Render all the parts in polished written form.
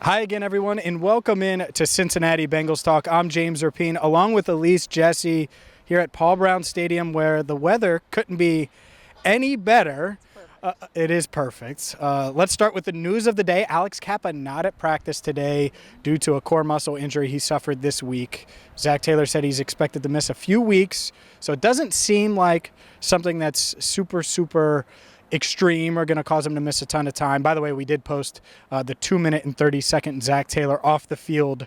Hi again, everyone, and welcome in to Cincinnati Bengals Talk. I'm James Rapien, along with Elise Jesse, here at Paul Brown Stadium, where the weather couldn't be any better. It is perfect. Let's start with the news of the day. Alex Cappa not at practice today due to a core muscle injury he suffered this week. Zach Taylor said he's expected to miss a few weeks, so it doesn't seem like something that's super extreme or going to cause him to miss a ton of time. By the way, we did post the 2-minute and 30-second Zach Taylor off the field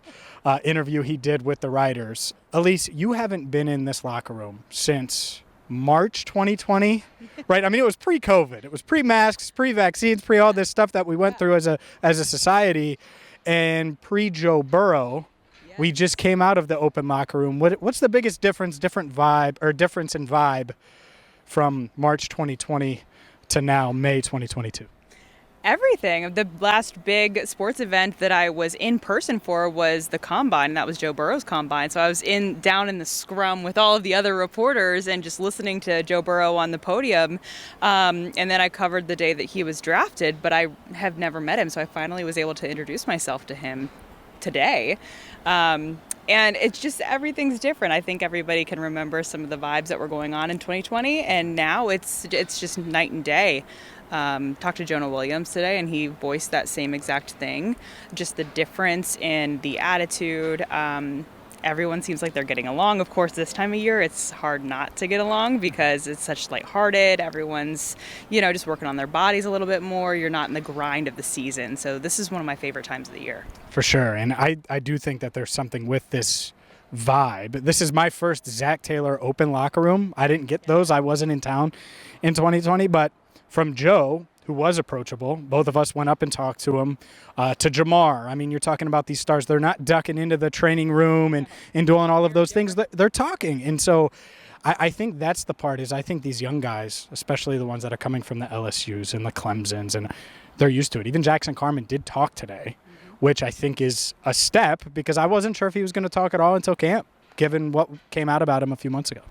interview he did with the writers. Elise, you haven't been in this locker room since March 2020, right? I mean, it was pre-COVID. It was pre-masks, pre-vaccines, pre-all this stuff that we went through as a society, and pre-Joe Burrow. Yeah. We just came out of the open locker room. What's the biggest difference in vibe from March 2020 to now, May 2022? Everything. The last big sports event that I was in person for was the Combine. That was Joe Burrow's Combine. So I was down in the scrum with all of the other reporters and just listening to Joe Burrow on the podium. And then I covered the day that he was drafted, but I have never met him. So I finally was able to introduce myself to him today. And it's just, everything's different. I think everybody can remember some of the vibes that were going on in 2020, and now it's just night and day. Talked to Jonah Williams today, and he voiced that same exact thing. Just the difference in the attitude. Everyone seems like they're getting along. Of course, this time of year, it's hard not to get along because it's such lighthearted. Everyone's, just working on their bodies a little bit more. You're not in the grind of the season. So this is one of my favorite times of the year. For sure. And I do think that there's something with this vibe. This is my first Zach Taylor open locker room. I didn't get those. I wasn't in town in 2020. But from Joe, who was approachable, both of us went up and talked to him, to Jamar. I mean, you're talking about these stars. They're not ducking into the training room and doing all of those things. They're talking. And so I think that's the part is I think these young guys, especially the ones that are coming from the LSUs and the Clemsons, and they're used to it. Even Jackson Carman did talk today, which I think is a step because I wasn't sure if he was going to talk at all until camp, given what came out about him a few months ago.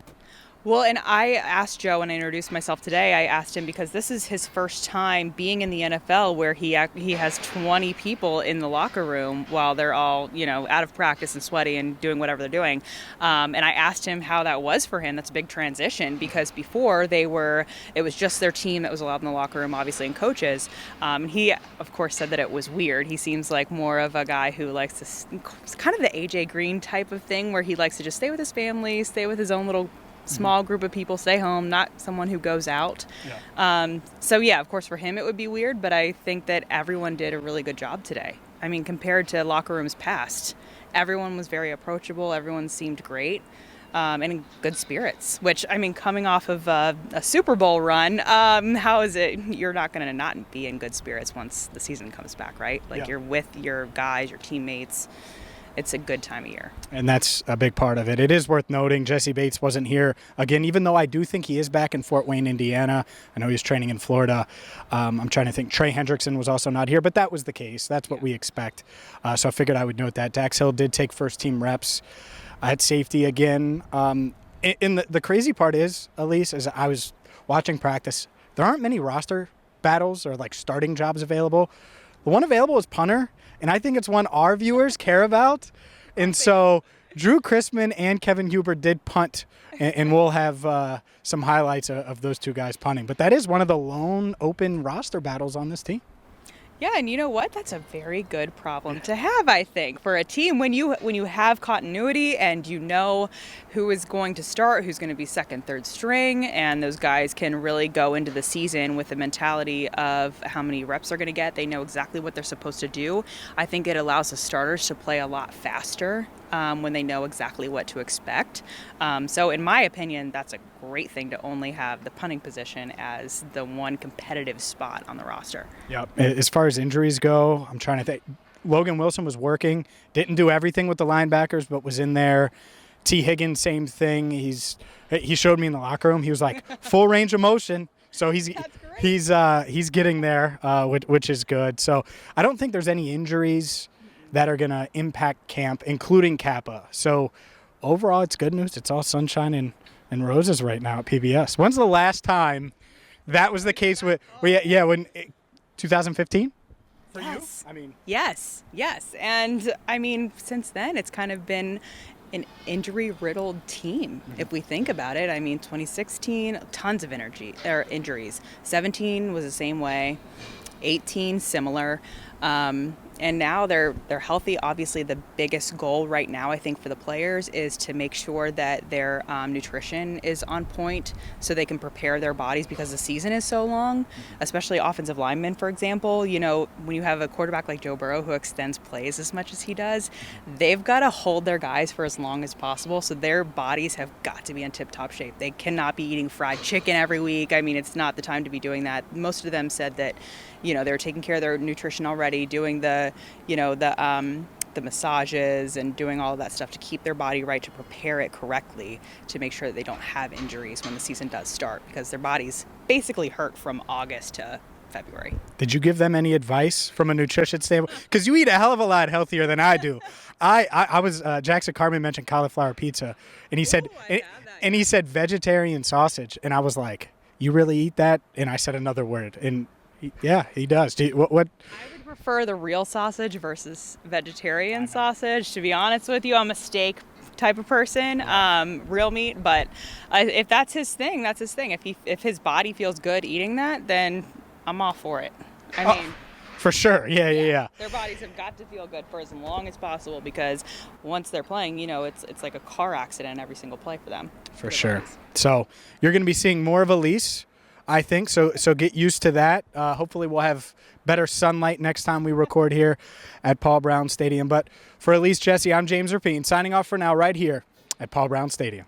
Well, and I asked Joe when I introduced myself today, I asked him because this is his first time being in the NFL where he has 20 people in the locker room while they're all, out of practice and sweaty and doing whatever they're doing. And I asked him how that was for him. That's a big transition because before it was just their team that was allowed in the locker room, obviously, and coaches. He, of course, said that it was weird. He seems like more of a guy who likes to, it's kind of the AJ Green type of thing where he likes to just stay with his family, stay with his own little small group of people, stay home, not someone who goes out. Yeah. Of course, for him it would be weird, but I think that everyone did a really good job today. I mean, compared to locker rooms past, everyone was very approachable, everyone seemed great, and in good spirits, which, I mean, coming off of a Super Bowl run, how is it, you're not going to not be in good spirits once the season comes back, right? You're with your guys, your teammates. It's a good time of year. And that's a big part of it. It is worth noting Jesse Bates wasn't here again, even though I do think he is back in Fort Wayne, Indiana. I know he's training in Florida. I'm trying to think. Trey Hendrickson was also not here, but that was the case. That's what we expect. So I figured I would note that. Dax Hill did take first-team reps at safety again. And the crazy part is, Elise, as I was watching practice, there aren't many roster battles or starting jobs available. The one available is punter. And I think it's one our viewers care about. And so Drew Chrisman and Kevin Huber did punt, and we'll have some highlights of those two guys punting. But that is one of the lone open roster battles on this team. Yeah, and you know what? That's a very good problem to have, I think, for a team when you have continuity and you know who is going to start, who's going to be second, third string, and those guys can really go into the season with the mentality of how many reps they're going to get. They know exactly what they're supposed to do. I think it allows the starters to play a lot faster when they know exactly what to expect. So in my opinion, that's a great thing to only have the punting position as the one competitive spot on the roster. Yeah. As far as injuries go, I'm trying to think. Logan Wilson was working, didn't do everything with the linebackers, but was in there. Tee Higgins, same thing. He showed me in the locker room. He was like full range of motion. So he's getting there, which is good. So I don't think there's any injuries that are going to impact camp, including Kappa. So overall, it's good news. It's all sunshine and roses right now at PBS. When's the last time that was the case when 2015? For Yes. you? I mean, Yes. And I mean, since then, it's kind of been an injury-riddled team. If we think about it, I mean, 2016, tons of injuries. 17 was the same way. 18, similar. And now they're healthy. Obviously, the biggest goal right now, I think, for the players is to make sure that their nutrition is on point so they can prepare their bodies because the season is so long, especially offensive linemen, for example. You know, when you have a quarterback like Joe Burrow who extends plays as much as he does, they've got to hold their guys for as long as possible. So their bodies have got to be in tip-top shape. They cannot be eating fried chicken every week. I mean, it's not the time to be doing that. Most of them said that, you know, they're taking care of their nutrition already, doing the massages and doing all of that stuff to keep their body right, to prepare it correctly, to make sure that they don't have injuries when the season does start, because their bodies basically hurt from August to February. did you give them any advice from a nutrition standpoint? Because you eat a hell of a lot healthier than I do. I was Jackson Carman mentioned cauliflower pizza, and he said, and he said vegetarian sausage, and I was like, you really eat that? And I said another word, and yeah, he does. What? I would prefer the real sausage versus vegetarian sausage. To be honest with you, I'm a steak type of person, real meat. But if that's his thing, that's his thing. If his body feels good eating that, then I'm all for it. I mean, for sure. Yeah. Their bodies have got to feel good for as long as possible, because once they're playing, you know, it's like a car accident every single play for them. For sure. So you're going to be seeing more of Elise, I think. So get used to that. Hopefully we'll have better sunlight next time we record here at Paul Brown Stadium. But for Elise Jesse, I'm James Rapien, signing off for now right here at Paul Brown Stadium.